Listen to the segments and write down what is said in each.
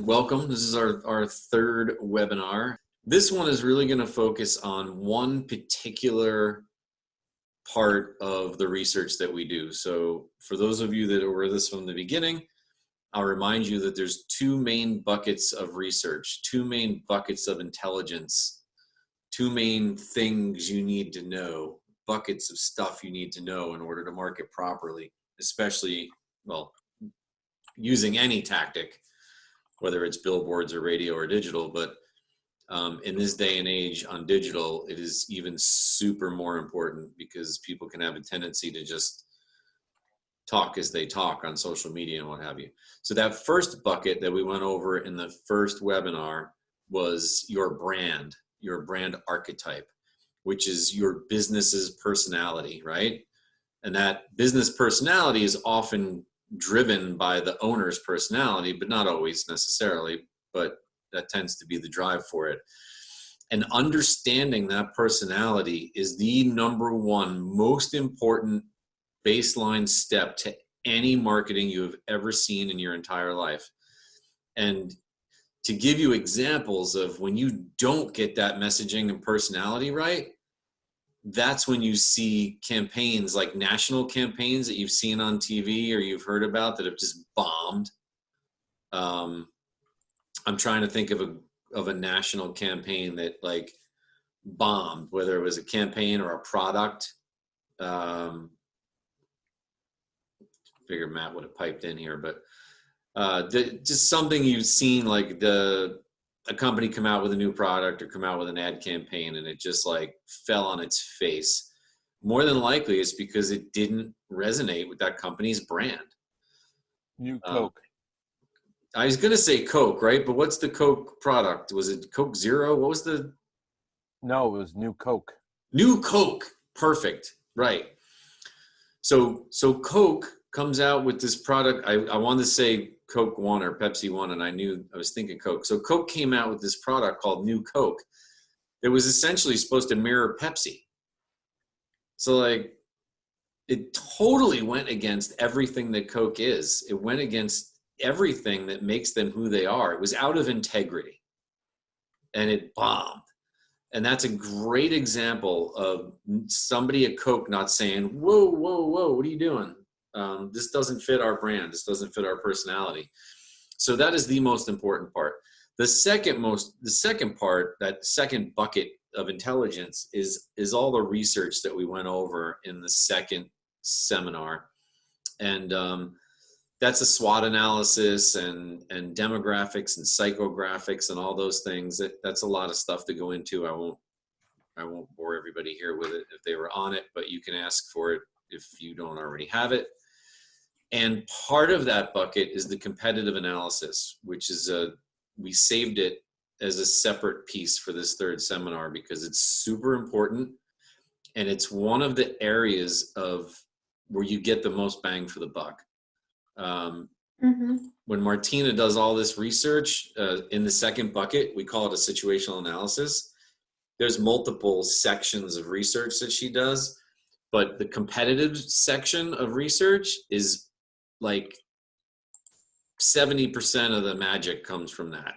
Welcome. This is our third webinar. This one is really going to focus on one particular part of the research that we do. So for those of you that were with us from the beginning, I'll remind you that there's two main buckets of research, two main buckets of intelligence, two main things you need to know, buckets of stuff you need to know in order to market properly, especially, well, using any tactic, whether it's billboards or radio or digital. But in this day and age on digital, it is even super more important because people can have a tendency to just talk as they talk on social media and what have you. So that first bucket that we went over in the first webinar was your brand archetype, which is your business's personality, right? And that business personality is often driven by the owner's personality, but not always necessarily, but that tends to be the drive for it. And understanding that personality is the number one most important baseline step to any marketing you have ever seen in your entire life. And to give you examples of when you don't get that messaging and personality right, that's when you see campaigns like national campaigns that you've seen on TV or you've heard about that have just bombed. I'm trying to think of a national campaign that like bombed, whether it was a campaign or a product. Figured Matt would have piped in here, but just something you've seen, like a company come out with a new product or come out with an ad campaign and it just like fell on its face. More than likely it's because it didn't resonate with that company's brand. New Coke. I was going to say Coke, right? But what's the Coke product? Was it Coke Zero? What was the? No, it was New Coke. New Coke. Perfect. Right. So Coke comes out with this product. I wanted to say Coke One or Pepsi One, and I was thinking Coke. So Coke came out with this product called New Coke. It was essentially supposed to mirror Pepsi. So like, it totally went against everything that Coke is. It went against everything that makes them who they are. It was out of integrity, and it bombed. And that's a great example of somebody at Coke not saying, whoa, what are you doing? This doesn't fit our brand. This doesn't fit our personality. So that is the most important part. The second part, that second bucket of intelligence is all the research that we went over in the second seminar. And that's a SWOT analysis and demographics and psychographics and all those things. That's a lot of stuff to go into. I won't bore everybody here with it if they were on it, but you can ask for it if you don't already have it. And part of that bucket is the competitive analysis, which is we saved it as a separate piece for this third seminar because it's super important. And it's one of the areas of where you get the most bang for the buck. When Martina does all this research in the second bucket, we call it a situational analysis. There's multiple sections of research that she does, but the competitive section of research is like 70% of the magic comes from that,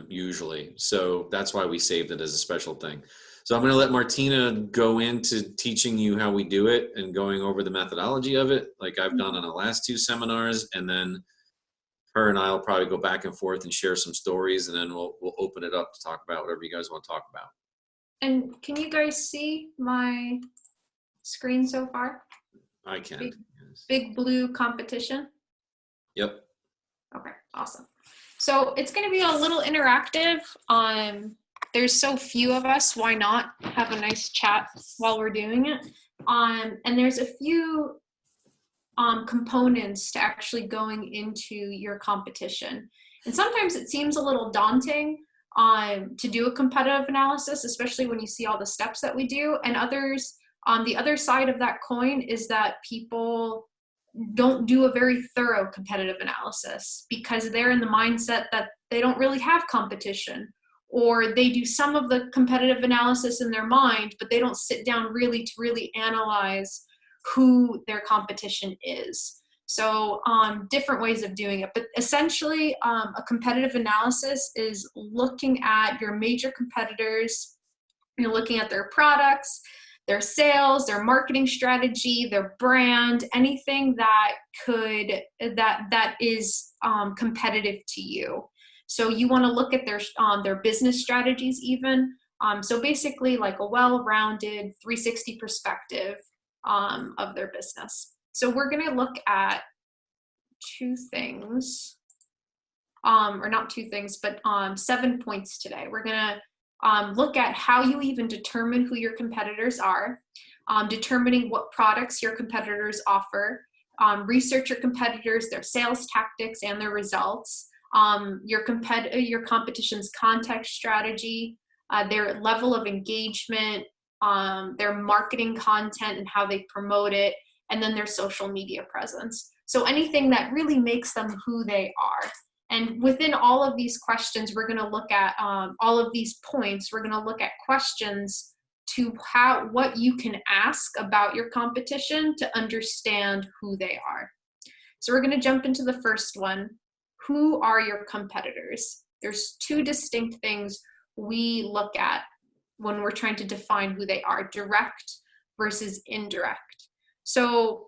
usually. So that's why we saved it as a special thing. So I'm going to let Martina go into teaching you how we do it and going over the methodology of it, like I've done on the last two seminars. And then her and I will probably go back and forth and share some stories, and then we'll open it up to talk about whatever you guys want to talk about. And can you guys see my screen so far? I can. Big blue competition? Yep. Okay, awesome. So it's going to be a little interactive. There's so few of us, why not have a nice chat while we're doing it? And there's a few components to actually going into your competition. And sometimes it seems a little daunting to do a competitive analysis, especially when you see all the steps that we do. And others, on the other side of that coin is that people don't do a very thorough competitive analysis because they're in the mindset that they don't really have competition, or they do some of the competitive analysis in their mind, but they don't sit down really to really analyze who their competition is. So different ways of doing it, but essentially a competitive analysis is looking at your major competitors. You're looking at their products, their sales, their marketing strategy, their brand, anything that is competitive to you. So you want to look at their business strategies even. So basically like a well-rounded 360 perspective of their business. So we're going to look at two things, or not two things, but 7 points today. We're going to look at how you even determine who your competitors are, determining what products your competitors offer, research your competitors, their sales tactics and their results, your competition's contact strategy, their level of engagement, their marketing content and how they promote it, and then their social media presence. So anything that really makes them who they are. And within all of these questions, we're going to look at all of these points. We're going to look at questions to what you can ask about your competition to understand who they are. So we're going to jump into the first one. Who are your competitors? There's two distinct things we look at when we're trying to define who they are: direct versus indirect. So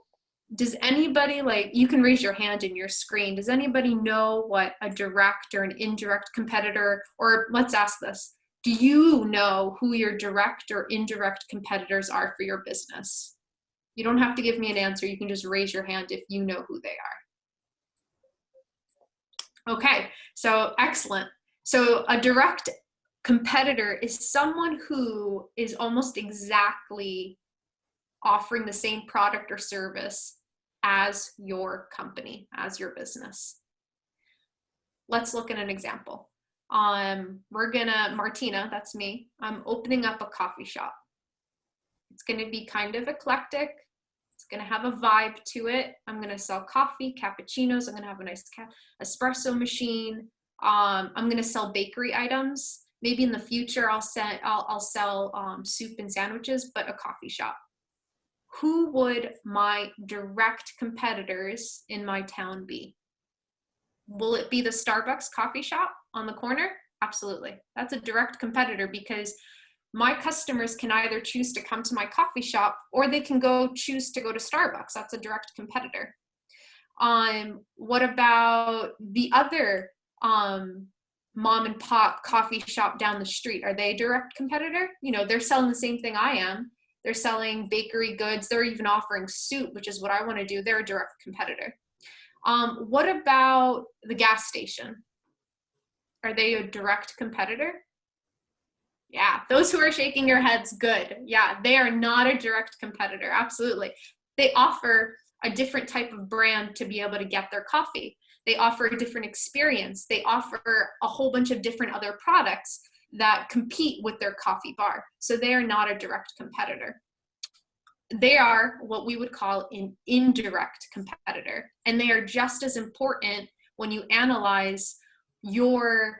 does anybody, like, you can raise your hand in your screen, does anybody know what a direct or an indirect competitor, or let's ask this, do you know who your direct or indirect competitors are for your business? You don't have to give me an answer, you can just raise your hand if you know who they are. Okay, so excellent. So a direct competitor is someone who is almost exactly offering the same product or service as your company, as your business. Let's look at an example. Martina, that's me, I'm opening up a coffee shop. It's gonna be kind of eclectic. It's gonna have a vibe to it. I'm gonna sell coffee, cappuccinos. I'm gonna have a nice espresso machine. I'm gonna sell bakery items. Maybe in the future I'll sell soup and sandwiches, but a coffee shop. Who would my direct competitors in my town be? Will it be the Starbucks coffee shop on the corner? Absolutely. That's a direct competitor because my customers can either choose to come to my coffee shop or they can choose to go to Starbucks. That's a direct competitor. What about the other mom and pop coffee shop down the street? Are they a direct competitor? You know, they're selling the same thing I am. They're selling bakery goods. They're even offering soup, which is what I want to do. They're a direct competitor. What about the gas station? Are they a direct competitor? Yeah, those who are shaking your heads, good. Yeah, they are not a direct competitor, absolutely. They offer a different type of brand to be able to get their coffee. They offer a different experience. They offer a whole bunch of different other products that compete with their coffee bar. So they are not a direct competitor. They are what we would call an indirect competitor. And they are just as important when you analyze your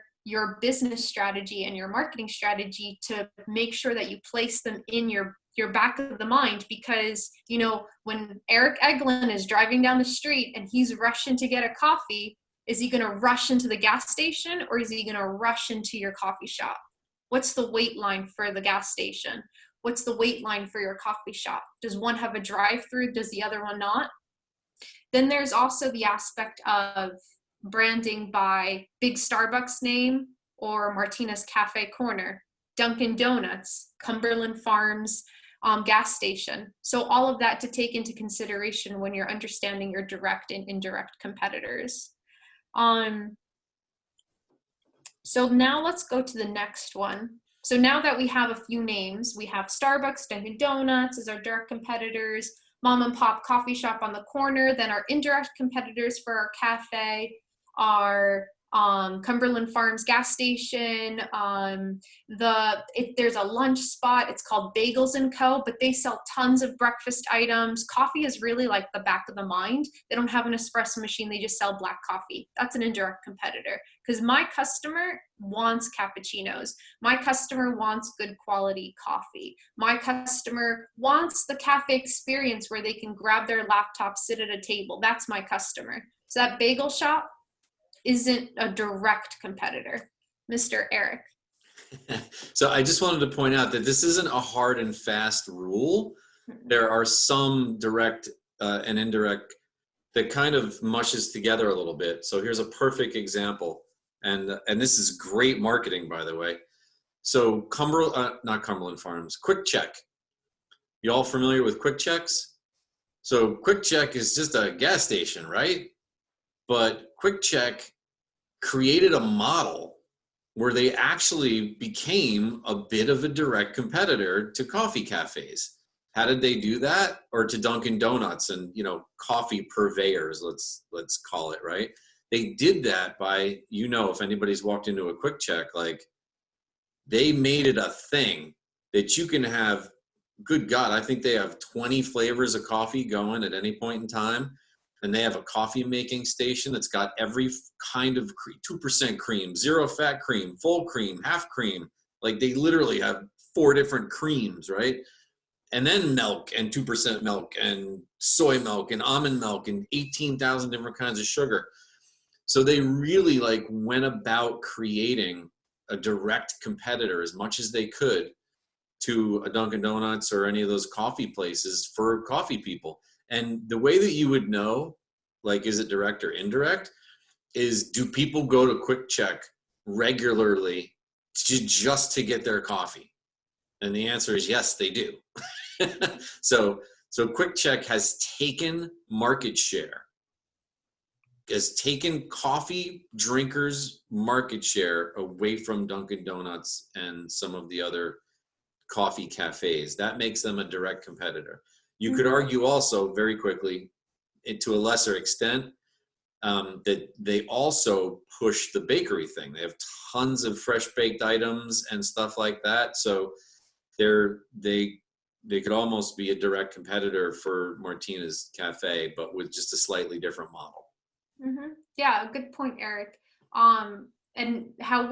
business strategy and your marketing strategy to make sure that you place them in your back of the mind, because, you know, when Eric Eglin is driving down the street and he's rushing to get a coffee, is he going to rush into the gas station or is he going to rush into your coffee shop? What's the wait line for the gas station? What's the wait line for your coffee shop? Does one have a drive-through? Does the other one not? Then there's also the aspect of branding by big Starbucks name or Martina's Cafe Corner, Dunkin' Donuts, Cumberland Farms gas station. So all of that to take into consideration when you're understanding your direct and indirect competitors. So now let's go to the next one. So now that we have a few names, we have Starbucks, Dunkin' Donuts as our direct competitors, mom and pop coffee shop on the corner. Then our indirect competitors for our cafe are Cumberland Farms gas station. There's a lunch spot. It's called Bagels and Co. But they sell tons of breakfast items. Coffee is really like the back of the mind. They don't have an espresso machine. They just sell black coffee. That's an indirect competitor because my customer wants cappuccinos. My customer wants good quality coffee. My customer wants the cafe experience where they can grab their laptop, sit at a table. That's my customer. So that bagel shop isn't a direct competitor. Mr. Eric. So I just wanted to point out that this isn't a hard and fast rule. There are some direct and indirect that kind of mushes together a little bit. So here's a perfect example. And this is great marketing, by the way. So not Cumberland Farms, Quick Check. You all familiar with Quick Checks? So Quick Check is just a gas station, right? But Quick Check created a model where they actually became a bit of a direct competitor to coffee cafes. How did they do that? Or to Dunkin' Donuts and, coffee purveyors, let's call it, right? They did that by, if anybody's walked into a Quick Check, like they made it a thing that you can have, good God, I think they have 20 flavors of coffee going at any point in time. And they have a coffee making station that's got every kind of cream, 2% cream, 0 fat cream, full cream, half cream. Like they literally have 4 different creams, right? And then milk and 2% milk and soy milk and almond milk and 18,000 different kinds of sugar. So they really went about creating a direct competitor as much as they could to a Dunkin' Donuts or any of those coffee places for coffee people. And the way that you would know, is it direct or indirect, is do people go to Quick Check regularly just to get their coffee? And the answer is yes, they do. So Quick Check has taken market share, has taken coffee drinkers' market share away from Dunkin' Donuts and some of the other coffee cafes. That makes them a direct competitor. You could argue also, very quickly, to a lesser extent, that they also push the bakery thing. They have tons of fresh baked items and stuff like that. So they could almost be a direct competitor for Martina's Cafe, but with just a slightly different model. Mm-hmm. Yeah, good point, Eric. And how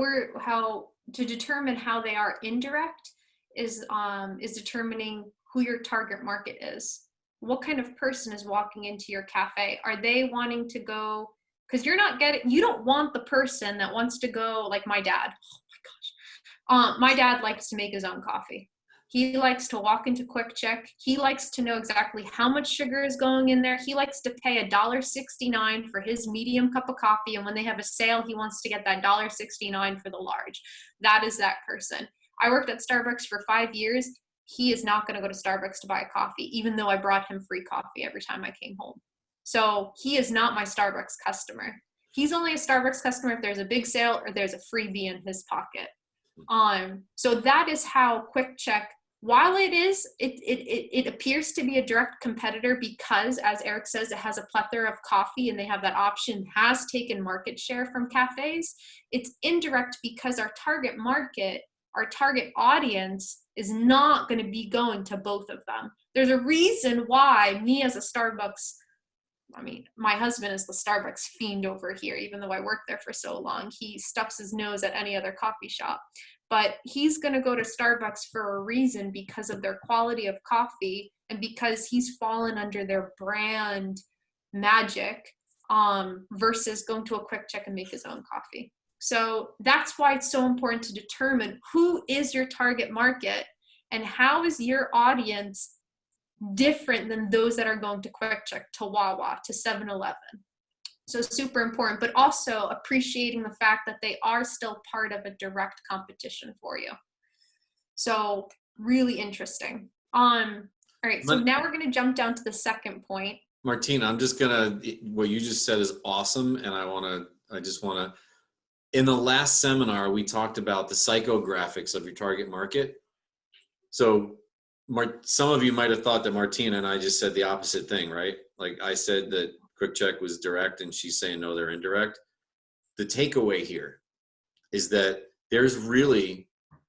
to determine how they are indirect is determining who your target market is. What kind of person is walking into your cafe? Are they wanting to go, because you don't want the person that wants to go, like my dad. Oh my gosh. My dad likes to make his own coffee. He likes to walk into Quick Check. He likes to know exactly how much sugar is going in there. He likes to pay $1.69 for his medium cup of coffee. And when they have a sale, he wants to get that $1.69 for the large. That is that person. I worked at Starbucks for 5 years. He is not going to go to Starbucks to buy a coffee, even though I brought him free coffee every time I came home. So he is not my Starbucks customer. He's only a Starbucks customer if there's a big sale or there's a freebie in his pocket. So that is how Quick Check, while it appears to be a direct competitor because, as Eric says, it has a plethora of coffee and they have that option, has taken market share from cafes. It's indirect because our target market, our target audience is not going to be going to both of them. There's a reason why me as a Starbucks, my husband is the Starbucks fiend over here, even though I worked there for so long. He stuffs his nose at any other coffee shop. But he's going to go to Starbucks for a reason, because of their quality of coffee and because he's fallen under their brand magic, versus going to a Quick Check and make his own coffee. So that's why it's so important to determine who is your target market and how is your audience different than those that are going to Quick Check, to Wawa, to 7-Eleven. So super important, but also appreciating the fact that they are still part of a direct competition for you. So really interesting. All right, so now we're going to jump down to the second point. Martina, what you just said is awesome. And I just want to, in the last seminar, we talked about the psychographics of your target market. So some of you might have thought that Martina and I just said the opposite thing, right? Like I said that Quick Check was direct and she's saying, no, they're indirect. the takeaway here is that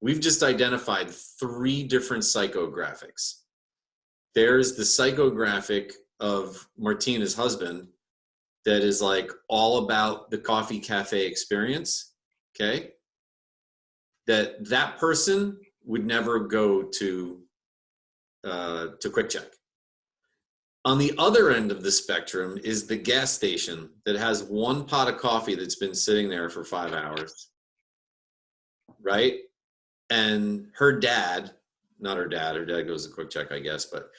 we've just identified 3 different psychographics. There's the psychographic of Martina's husband that is like all about the coffee cafe experience, okay? That person would never go to Quick Check. On the other end of the spectrum is the gas station that has 1 pot of coffee that's been sitting there for 5 hours, right? And her dad goes to Quick Check, I guess, but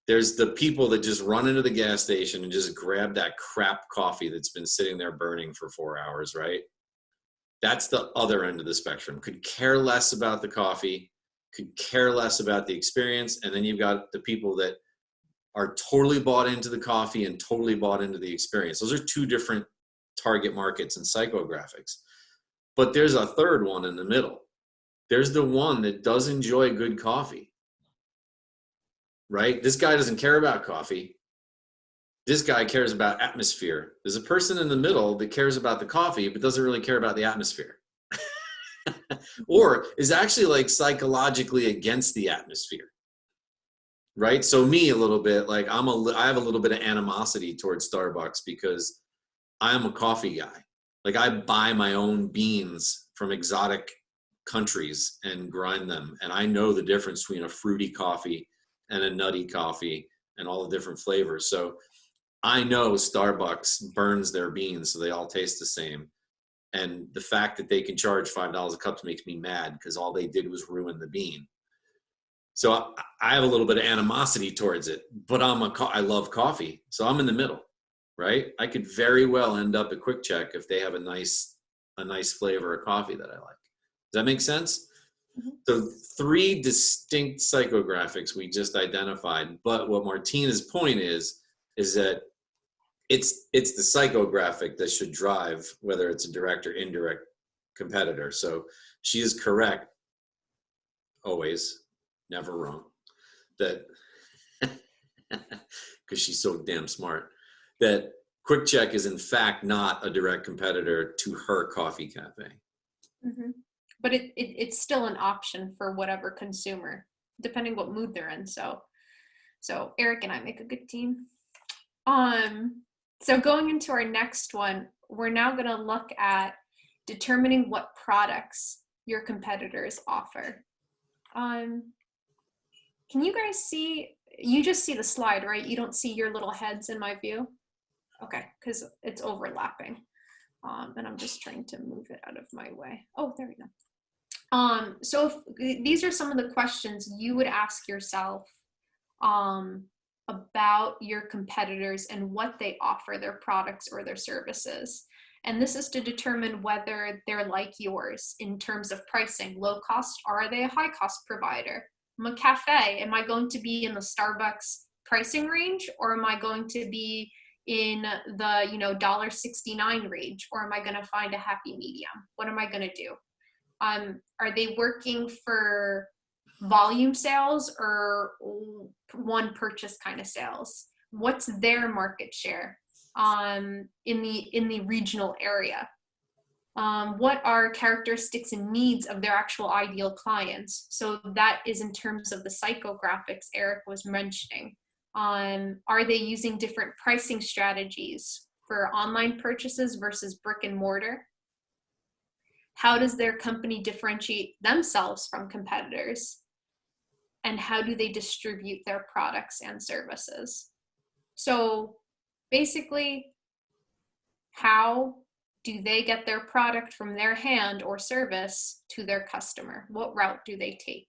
there's the people that just run into the gas station and just grab that crap coffee that's been sitting there burning for 4 hours, right? That's the other end of the spectrum. Could care less about the coffee, could care less about the experience. And then you've got the people that are totally bought into the coffee and totally bought into the experience. Those are 2 different target markets and psychographics. But there's a third one in the middle. There's the one that does enjoy good coffee, right? This guy doesn't care about coffee. This guy cares about atmosphere. There's a person in the middle that cares about the coffee, but doesn't really care about the atmosphere. Or is actually like psychologically against the atmosphere, right? So me a little bit, like I have a little bit of animosity towards Starbucks because I'm a coffee guy. Like I buy my own beans from exotic countries and grind them. And I know the difference between a fruity coffee and a nutty coffee and all the different flavors. So I know Starbucks burns their beans so they all taste the same. And the fact that they can charge $5 a cup makes me mad because all they did was ruin the bean. So I have a little bit of animosity towards it, but I love coffee. So I'm in the middle, right? I could very well end up at Quick Check if they have a nice flavor of coffee that I like. Does that make sense? Mm-hmm. So 3 distinct psychographics we just identified, but what Martina's point is that it's the psychographic that should drive whether it's a direct or indirect competitor. So she is correct, always, never wrong, that because she's so damn smart, that Quick Check is in fact not a direct competitor to her coffee cafe. Mm-hmm. But it's still an option for whatever consumer, depending what mood they're in. So Eric and I make a good team. So going into our next one, we're now going to look at determining what products your competitors offer. Can you guys see? You just see the slide, right? You don't see your little heads in my view? Okay, because it's overlapping. And I'm just trying to move it out of my way. Oh, there we go. So these are some of the questions you would ask yourself about your competitors and what they offer, their products or their services. And this is to determine whether they're like yours in terms of pricing. Low cost, or are they a high cost provider? I'm a cafe. Am I going to be in the Starbucks pricing range, or am I going to be in the $1.69 range, or am I going to find a happy medium? What am I going to do? Are they working for volume sales or one purchase kind of sales? What's their market share in the regional area? What are characteristics and needs of their actual ideal clients? So that is in terms of the psychographics Eric was mentioning. Are they using different pricing strategies for online purchases versus brick and mortar? How does their company differentiate themselves from competitors? And how do they distribute their products and services? So basically, how do they get their product from their hand or service to their customer? What route do they take?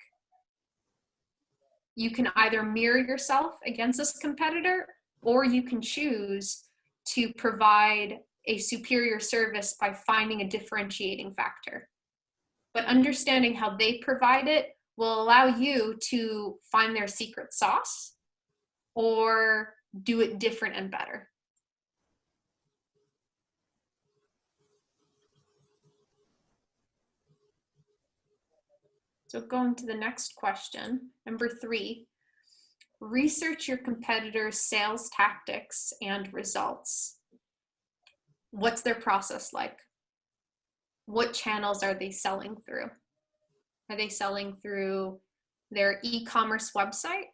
You can either mirror yourself against this competitor, or you can choose to provide a superior service by finding a differentiating factor. But understanding how they provide it will allow you to find their secret sauce or do it different and better. So going to the next question, number 3, research your competitors' sales tactics and results. What's their process like? what channels are they selling through? Are they selling through their e-commerce website?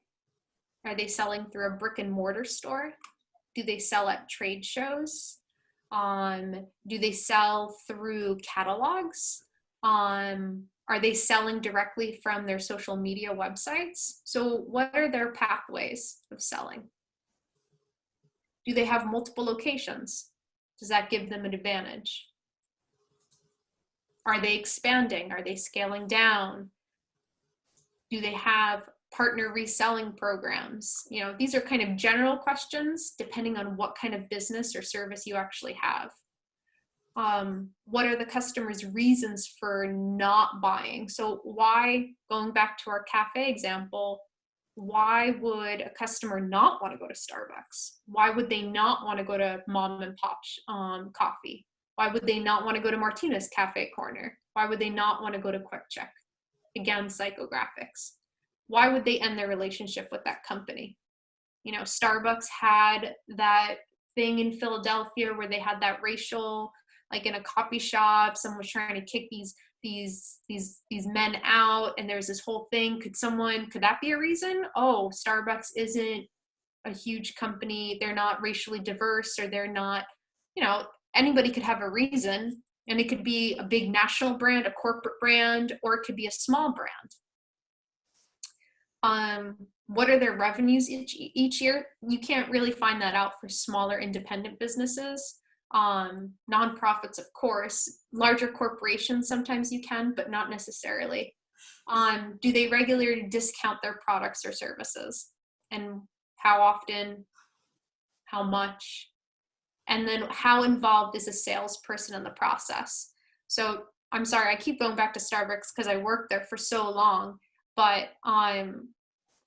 Are they selling through a brick and mortar store? Do they sell at trade shows? Do they sell through catalogs? Are they selling directly from their social media websites? So what are their pathways of selling? Do they have multiple locations? Does that give them an advantage? Are they expanding? Are they scaling down? Do they have partner reselling programs? You know, these are kind of general questions depending on what kind of business or service you actually have. What are the customer's reasons for not buying? So why, going back to our cafe example, why would a customer not want to go to Starbucks? Why would they not want to go to mom and pop coffee? Why would they not want to go to Martina's Cafe Corner? Why would they not want to go to Quick Check? Again, psychographics. Why would they end their relationship with that company? You know, Starbucks had that thing in Philadelphia where they had that racial, like in a coffee shop, someone was trying to kick these men out, and there's this whole thing. Could that be a reason? Oh, Starbucks isn't a huge company, they're not racially diverse, or they're not, you know, anybody could have a reason, and it could be a big national brand, a corporate brand, or it could be a small brand. What are their revenues each year? You can't really find that out for smaller independent businesses. Nonprofits, of course. Larger corporations, sometimes you can, but not necessarily. Do they regularly discount their products or services? And how often? How much? And then how involved is a salesperson in the process? So I'm sorry, I keep going back to Starbucks because I worked there for so long, but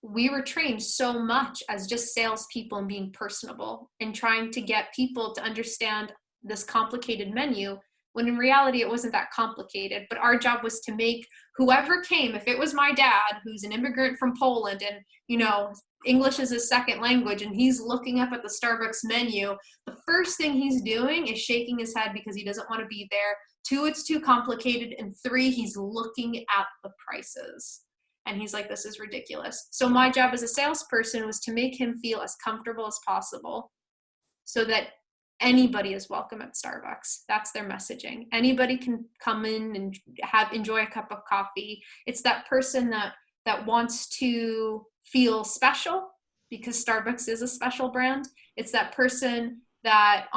we were trained so much as just salespeople and being personable and trying to get people to understand this complicated menu, when in reality it wasn't that complicated. But our job was to make whoever came, if it was my dad who's an immigrant from Poland and, you know, English is his second language and he's looking up at the Starbucks menu, the first thing he's doing is shaking his head because he doesn't want to be there. 2, it's too complicated. And 3, he's looking at the prices. And he's like, this is ridiculous. So my job as a salesperson was to make him feel as comfortable as possible so that anybody is welcome at Starbucks. That's their messaging. Anybody can come in and enjoy a cup of coffee. It's that person that wants to feel special because Starbucks is a special brand. It's that person that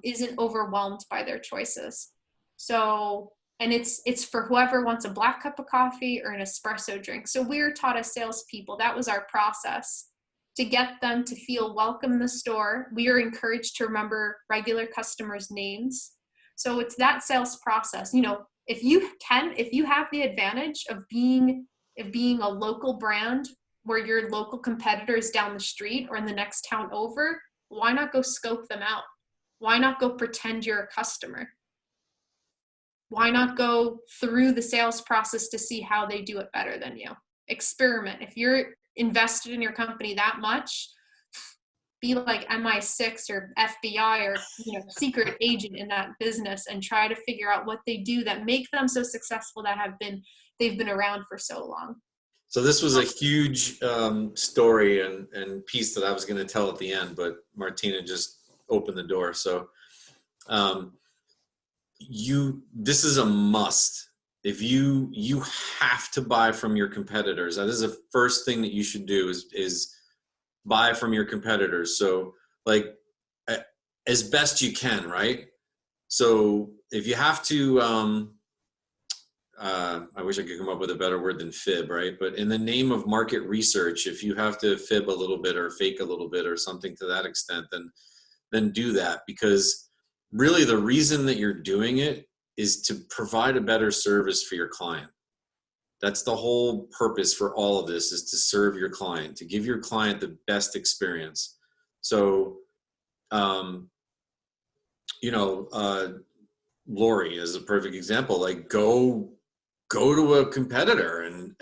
isn't overwhelmed by their choices. So, and it's for whoever wants a black cup of coffee or an espresso drink. So we were taught as salespeople, that was our process, to get them to feel welcome in the store. We are encouraged to remember regular customers' names. So it's that sales process. You know, if you have the advantage of being a local brand where your local competitor is down the street or in the next town over, why not go scope them out? Why not go pretend you're a customer? Why not go through the sales process to see how they do it better than you? Experiment. If you're invested in your company that much, be like MI6 or FBI or, you know, secret agent in that business and try to figure out what they do that make them so successful that they've been around for so long. So this was a huge story and piece that I was going to tell at the end, but Martina just opened the door. So this is a must. If you have to buy from your competitors. That is the first thing that you should do is buy from your competitors. So like as best you can, right? So if you have to, I wish I could come up with a better word than fib, right? But in the name of market research, if you have to fib a little bit or fake a little bit or something to that extent, then do that, because really the reason that you're doing it is to provide a better service for your client. That's the whole purpose for all of this, is to serve your client, to give your client the best experience. So, Lori is a perfect example. Like go to a competitor and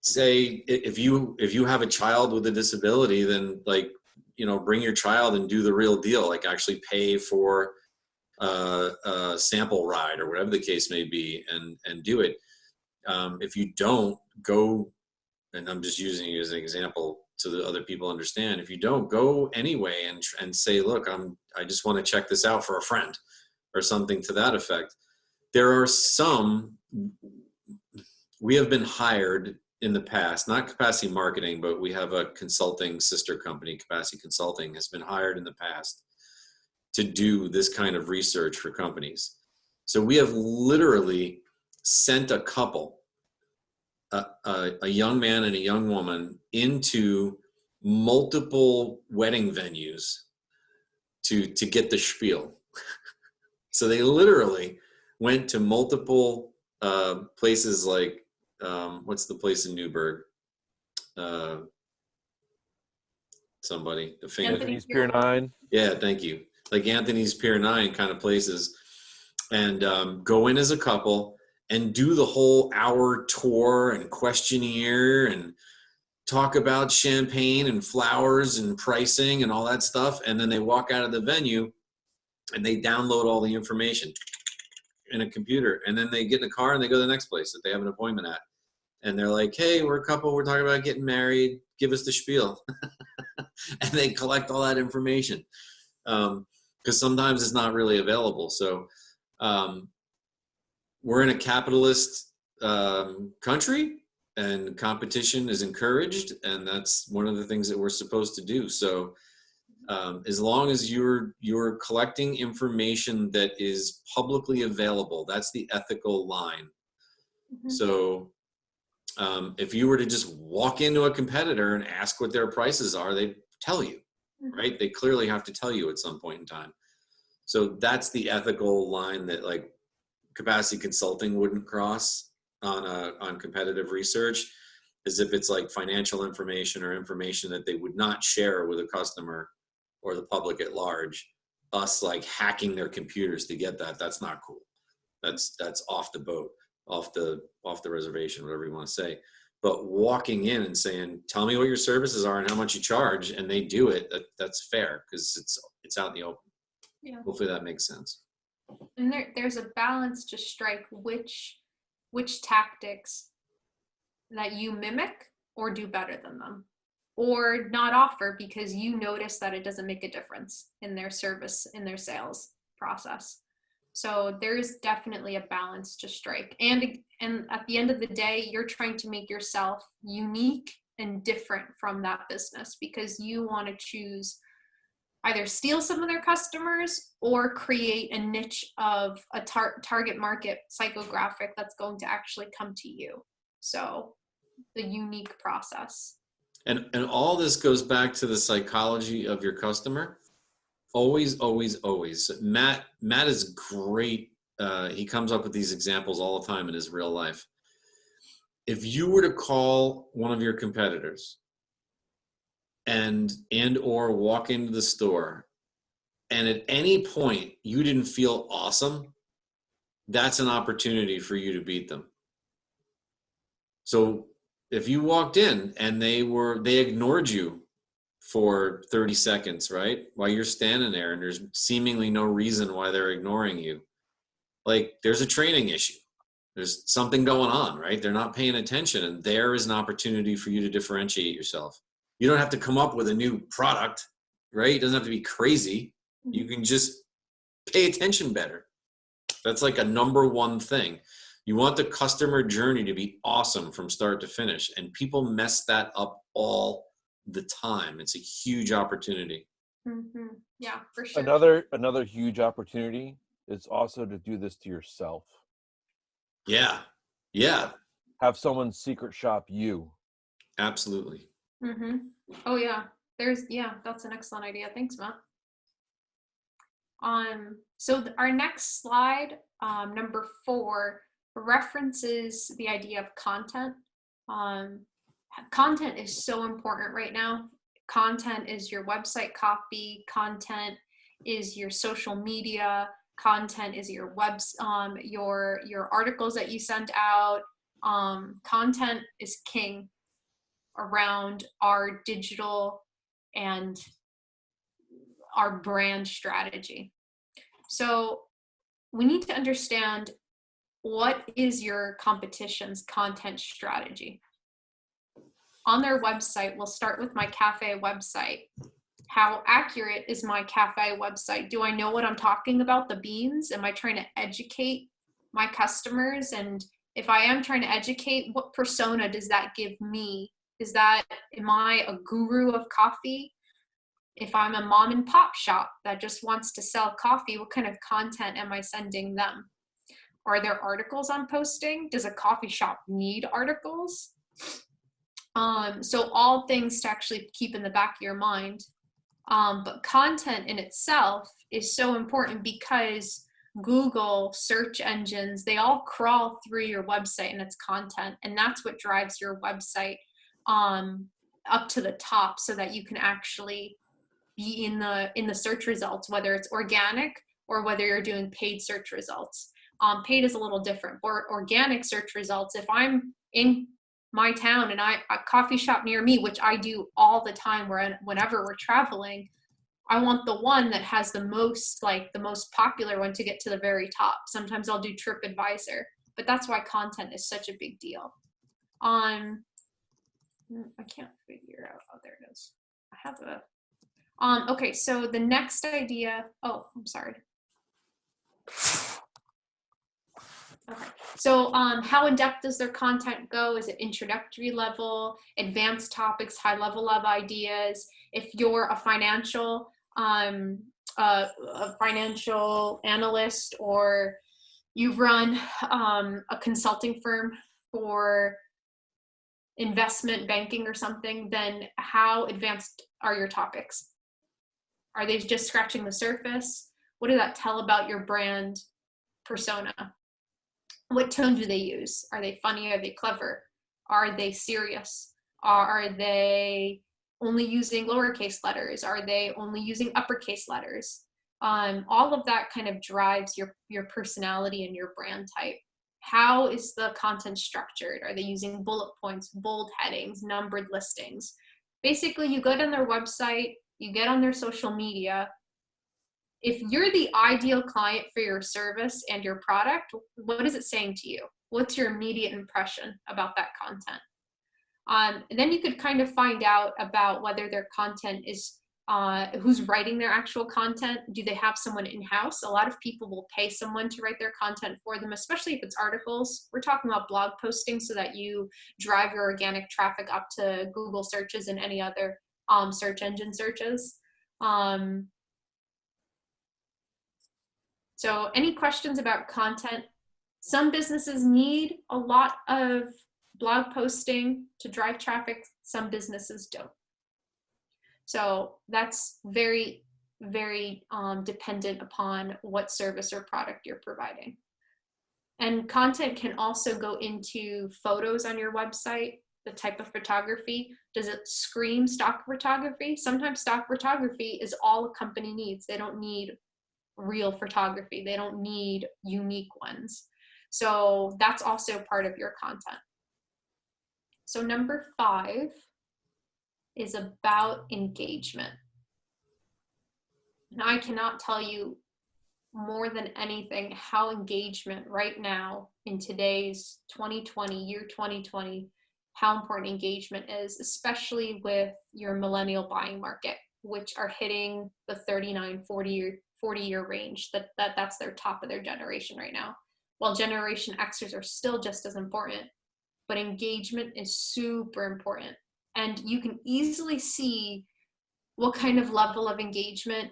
say, if you have a child with a disability, then bring your child and do the real deal. Like actually pay for a sample ride or whatever the case may be, and do it. If you don't go, and I'm just using you as an example so that other people understand. If you don't go anyway and say, look, I just want to check this out for a friend or something to that effect. There are some, we have been hired in the past, not Capacity Marketing, but we have a consulting sister company, Capacity Consulting, has been hired in the past to do this kind of research for companies. So we have literally sent a couple, a young man and a young woman, into multiple wedding venues to get the spiel. So they literally went to multiple places like, what's the place in Newburgh? Somebody, the famous. Anthony's Pier 9. Yeah, thank you. Like Anthony's Pier 9 kind of places, and go in as a couple and do the whole hour tour and questionnaire and talk about champagne and flowers and pricing and all that stuff. And then they walk out of the venue and they download all the information in a computer. And then they get in a car and they go to the next place that they have an appointment at. And they're like, hey, we're a couple, we're talking about getting married. Give us the spiel. And they collect all that information. Because sometimes it's not really available. So we're in a capitalist country, and competition is encouraged, and that's one of the things that we're supposed to do. So as long as you're collecting information that is publicly available, that's the ethical line. Mm-hmm. So if you were to just walk into a competitor and ask what their prices are, they'd tell you, right? They clearly have to tell you at some point in time. So that's the ethical line that like Capacity Consulting wouldn't cross on competitive research, is if it's like financial information or information that they would not share with a customer or the public at large. Us like hacking their computers to get that, that's not cool. That's off the boat, off the reservation, whatever you want to say. But walking in and saying, tell me what your services are and how much you charge, and they do it, that's fair, because it's out in the open. Yeah. Hopefully that makes sense. And there's a balance to strike which tactics that you mimic or do better than them, or not offer because you notice that it doesn't make a difference in their service, in their sales process. So there's definitely a balance to strike. And at the end of the day, you're trying to make yourself unique and different from that business, because you want to choose either steal some of their customers or create a niche of a target market psychographic that's going to actually come to you. So the unique process. And all this goes back to the psychology of your customer. Always, always, always. Matt is great. He comes up with these examples all the time in his real life. If you were to call one of your competitors and or walk into the store, and at any point you didn't feel awesome, that's an opportunity for you to beat them. So if you walked in and they ignored you for 30 seconds, right, while you're standing there, and there's seemingly no reason why they're ignoring you, like there's a training issue. There's something going on, right? They're not paying attention, and there is an opportunity for you to differentiate yourself. You don't have to come up with a new product, right? It doesn't have to be crazy. You can just pay attention better. That's like a number one thing. You want the customer journey to be awesome from start to finish, and people mess that up all the time. It's a huge opportunity. Mm-hmm. Yeah, for sure. Another huge opportunity is also to do this to yourself. Yeah. Have someone secret shop you. Absolutely. Mm-hmm. Oh yeah. That's an excellent idea. Thanks, Matt. So our next slide, number 4, references the idea of content. Content is so important right now. Content is your website copy. Content is your social media. Content is your your articles that you send out. Content is king around our digital and our brand strategy. So we need to understand, what is your competition's content strategy? On their website, we'll start with my cafe website. How accurate is my cafe website? Do I know what I'm talking about, the beans? Am I trying to educate my customers? And if I am trying to educate, what persona does that give me? Am I a guru of coffee? If I'm a mom and pop shop that just wants to sell coffee, what kind of content am I sending them? Are there articles I'm posting? Does a coffee shop need articles? So all things to actually keep in the back of your mind. But content in itself is so important, because Google, search engines, they all crawl through your website and its content. And that's what drives your website up to the top, so that you can actually be in the search results, whether it's organic or whether you're doing paid search results. Paid is a little different. For organic search results, if I'm in my town and a coffee shop near me, which I do all the time, whenever we're traveling, I want the one that has the most popular one to get to the very top. Sometimes I'll do TripAdvisor, but that's why content is such a big deal. I can't figure out. Oh, there it is. I have a. Okay, so the next idea. Oh, I'm sorry. Okay, so how in depth does their content go? Is it introductory level, advanced topics, high level of ideas? If you're a financial analyst, or you've run a consulting firm for investment banking or something, then how advanced are your topics? Are they just scratching the surface? What does that tell about your brand persona? What tone do they use? Are they funny? Are they clever? Are they serious? Are they only using lowercase letters? Are they only using uppercase letters? All of that kind of drives your personality and your brand type. How is the content structured? Are they using bullet points, bold headings, numbered listings? Basically, you go to their website, you get on their social media. If you're the ideal client for your service and your product, what is it saying to you? What's your immediate impression about that content? And then you could kind of find out about whether their content is, who's writing their actual content. Do they have someone in-house? A lot of people will pay someone to write their content for them, especially if it's articles. We're talking about blog posting, so that you drive your organic traffic up to Google searches and any other search engine searches. So any questions about content? Some businesses need a lot of blog posting to drive traffic. Some businesses don't. So that's very, very dependent upon what service or product you're providing. And content can also go into photos on your website, the type of photography. Does it scream stock photography? Sometimes stock photography is all a company needs. They don't need real photography. They don't need unique ones. So that's also part of your content. So number 5 is about engagement. And I cannot tell you more than anything how engagement right now in today's 2020, how important engagement is, especially with your millennial buying market, which are hitting the 39, 40-year range. That's their top of their generation right now. While Generation Xers are still just as important, but engagement is super important. And you can easily see what kind of level of engagement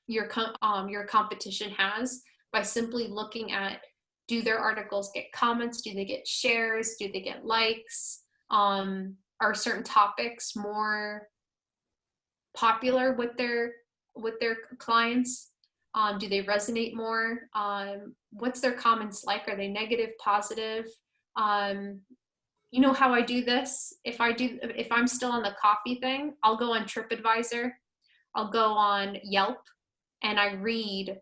your competition has by simply looking at, do their articles get comments? Do they get shares? Do they get likes? Are certain topics more popular with their clients? Do they resonate more? What's their comments like? Are they negative, positive? You know how I do this? If I'm still on the coffee thing, I'll go on TripAdvisor, I'll go on Yelp, and I read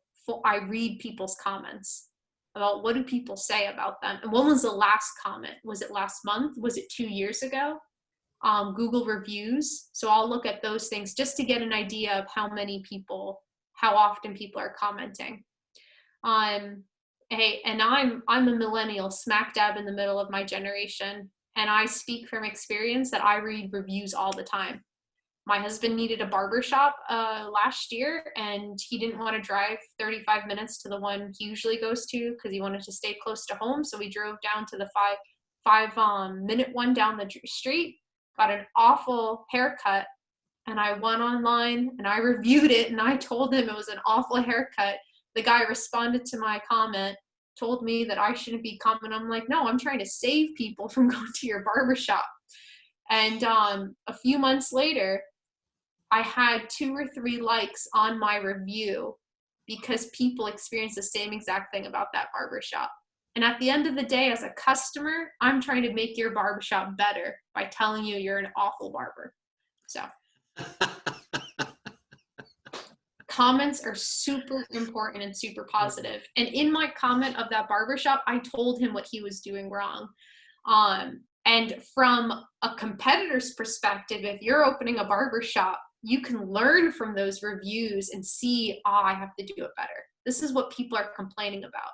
people's comments about what do people say about them. And when was the last comment? Was it last month? Was it 2 years ago? Google reviews. So I'll look at those things just to get an idea of how often people are commenting. Hey, and I'm a millennial smack dab in the middle of my generation, and I speak from experience that I read reviews all the time. My husband needed a barber shop last year, and he didn't want to drive 35 minutes to the one he usually goes to because he wanted to stay close to home. So we drove down to the five minute one down the street, got an awful haircut, and I went online and I reviewed it, and I told him it was an awful haircut. The guy responded to my comment, told me that I shouldn't be coming. I'm like, no, I'm trying to save people from going to your barber shop. And a few months later, I had 2 or 3 likes on my review because people experienced the same exact thing about that barbershop. And at the end of the day, as a customer, I'm trying to make your barbershop better by telling you you're an awful barber. So comments are super important and super positive. And in my comment of that barbershop, I told him what he was doing wrong. And from a competitor's perspective, if you're opening a barbershop, you can learn from those reviews and see, oh, I have to do it better. This is what people are complaining about.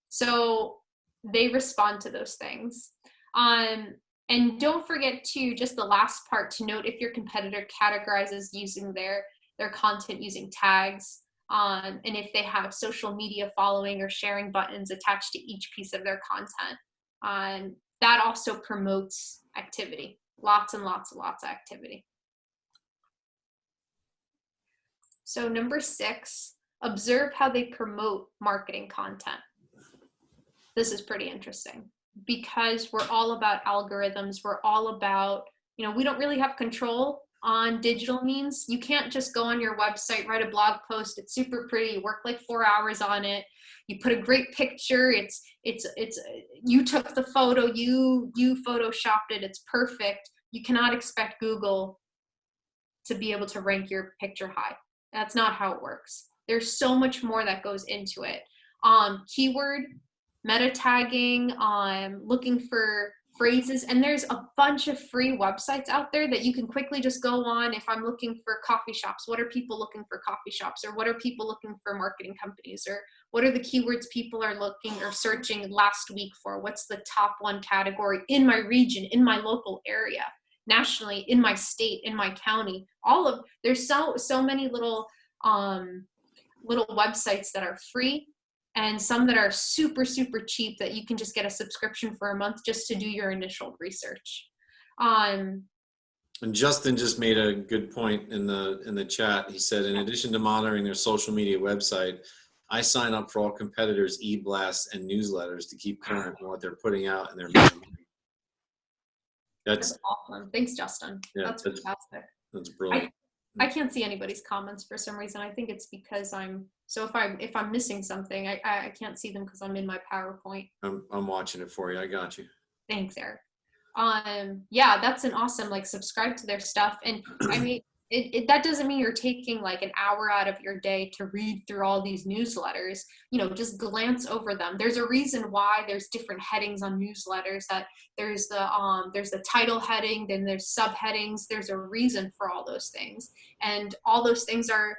So they respond to those things. And don't forget to, just the last part, to note if your competitor categorizes using their content using tags, and if they have social media following or sharing buttons attached to each piece of their content. That also promotes activity. Lots and lots and lots of activity. So number 6, observe how they promote marketing content. This is pretty interesting because we're all about algorithms. We're all about, we don't really have control on digital means. You can't just go on your website, write a blog post. It's super pretty. You work like 4 hours on it. You put a great picture. It's you took the photo. You photoshopped it. It's perfect. You cannot expect Google to be able to rank your picture high. That's not how it works. There's so much more that goes into it. Keyword, meta tagging, looking for phrases, and there's a bunch of free websites out there that you can quickly just go on. If I'm looking for coffee shops, what are people looking for coffee shops? Or what are people looking for marketing companies? Or what are the keywords people are looking or searching last week for? What's the top 1 category in my region, in my local area, nationally, in my state, in my county? There's so many little websites that are free, and some that are super, super cheap that you can just get a subscription for a month just to do your initial research. And Justin just made a good point in the chat. He said, in addition to monitoring their social media website, I sign up for all competitors' e-blasts and newsletters to keep current on what they're putting out in their media. That's awesome. Thanks, Justin. Yeah, that's fantastic. That's brilliant. I can't see anybody's comments for some reason. I think it's because if I'm missing something, I can't see them because I'm in my PowerPoint. I'm watching it for you. I got you. Thanks, Eric. Yeah, that's an awesome, subscribe to their stuff. And I mean, that doesn't mean you're taking like an hour out of your day to read through all these newsletters. Just glance over them. There's a reason why there's different headings on newsletters. That there's the title heading, then there's subheadings. There's a reason for all those things, and all those things are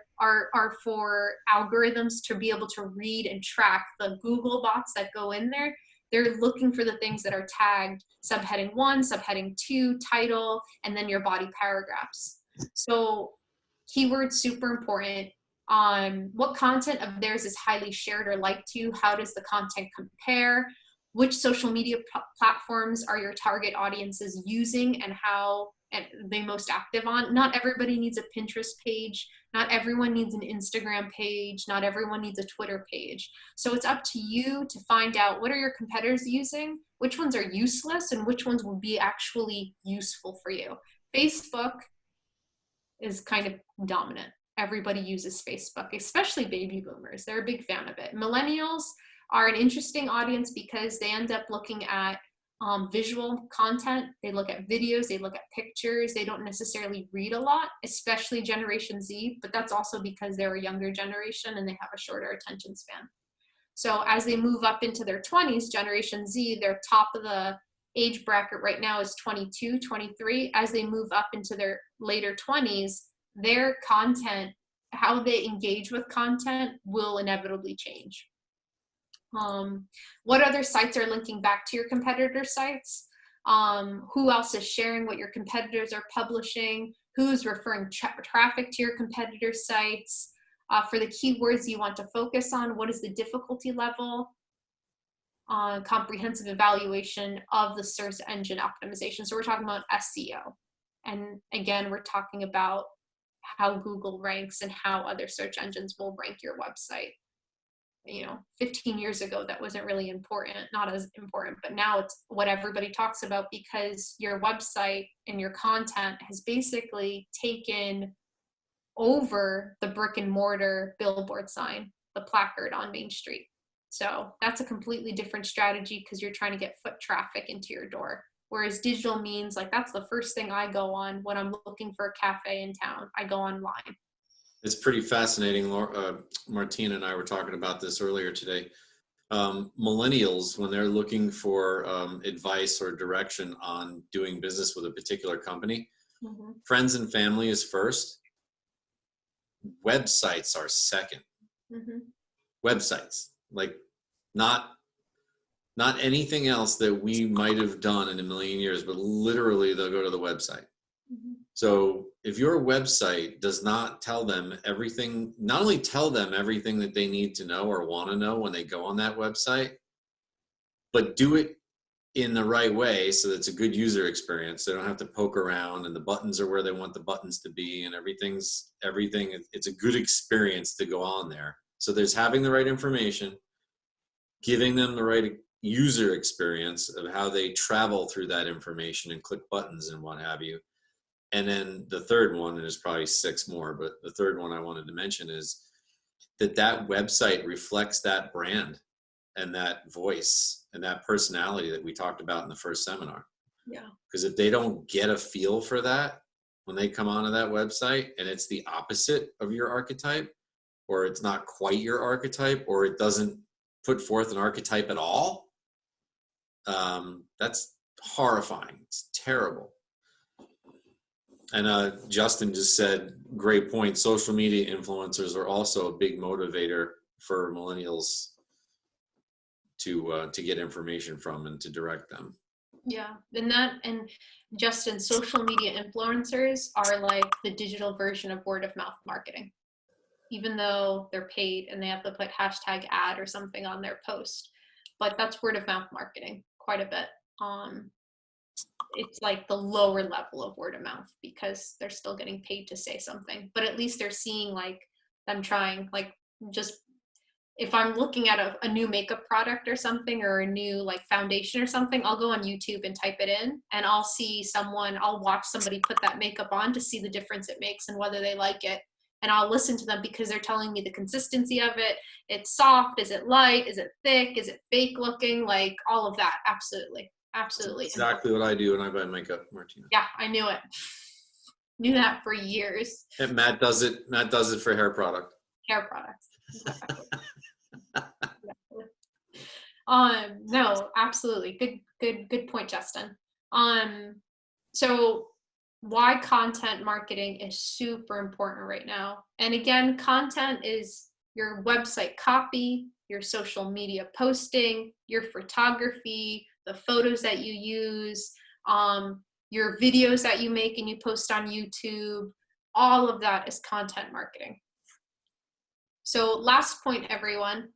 for algorithms to be able to read and track. The Google bots that go in there, they're looking for the things that are tagged subheading 1, subheading 2, title, and then your body paragraphs. So keywords, super important. What content of theirs is highly shared or liked to? How does the content compare? Which social media platforms are your target audiences using, and how they most active on? Not everybody needs a Pinterest page. Not everyone needs an Instagram page. Not everyone needs a Twitter page. So it's up to you to find out, what are your competitors using? Which ones are useless and which ones will be actually useful for you? Facebook is kind of dominant. Everybody uses Facebook, especially baby boomers. They're a big fan of it. Millennials are an interesting audience because they end up looking at visual content. They look at videos, they look at pictures. They don't necessarily read a lot, especially Generation Z, but that's also because they're a younger generation and they have a shorter attention span. So as they move up into their 20s, Generation Z, their top of the age bracket right now is 22, 23. As they move up into their later 20s, their content how they engage with content will inevitably change. What other sites are linking back to your competitor sites? Who else is sharing what your competitors are publishing? Who's referring traffic to your competitor sites? For the keywords you want to focus on, what is the difficulty level? Comprehensive evaluation of the search engine optimization. So we're talking about SEO. And again, we're talking about how Google ranks and how other search engines will rank your website. 15 years ago, that wasn't really important, not as important, but now it's what everybody talks about, because your website and your content has basically taken over the brick and mortar billboard sign, the placard on Main Street. So that's a completely different strategy, because you're trying to get foot traffic into your door. Whereas digital means, like, that's the first thing I go on when I'm looking for a cafe in town. I go online. It's pretty fascinating. Martina and I were talking about this earlier today. Millennials, when they're looking for advice or direction on doing business with a particular company, friends and family is first. Websites are second. Websites, like not anything else that we might have done in a million years, but literally they'll go to the website. So if your website does not tell them everything, not only tell them everything that they need to know or want to know when they go on that website, but do it in the right way so that it's a good user experience. They don't have to poke around, and the buttons are where they want the buttons to be, and everything. It's a good experience to go on there. So there's having the right information, giving them the right user experience of how they travel through that information and click buttons and what have you. And then the third one, and there's probably 6 more, but the third one I wanted to mention is that website reflects that brand and that voice and that personality that we talked about in the first seminar. Yeah. Because if they don't get a feel for that when they come onto that website, and it's the opposite of your archetype, or it's not quite your archetype, or it doesn't put forth an archetype at all, that's horrifying. It's terrible. And Justin just said, great point. Social media influencers are also a big motivator for millennials to get information from and to direct them. Yeah, and Justin, social media influencers are like the digital version of word of mouth marketing, even though they're paid and they have to put hashtag ad or something on their post. But that's word of mouth marketing quite a bit. It's like the lower level of word of mouth, because they're still getting paid to say something, but at least they're seeing like them trying, like, just if I'm looking at a new makeup product or something, or a new like foundation or something, I'll go on YouTube and type it in, and I'll watch somebody put that makeup on to see the difference it makes and whether they like it. And I'll listen to them because they're telling me the consistency of it. It's soft. Is it light? Is it thick? Is it fake looking? Like all of that. Absolutely. Absolutely. That's exactly what I do when I buy makeup, Martina. Yeah, I knew it. Knew that for years. And Matt does it for hair product. Hair products. Exactly. No, absolutely. Good point, Justin. So why content marketing is super important right now. And again, content is your website copy, your social media posting, your photography, the photos that you use, your videos that you make and you post on YouTube. All of that is content marketing. So last point, everyone,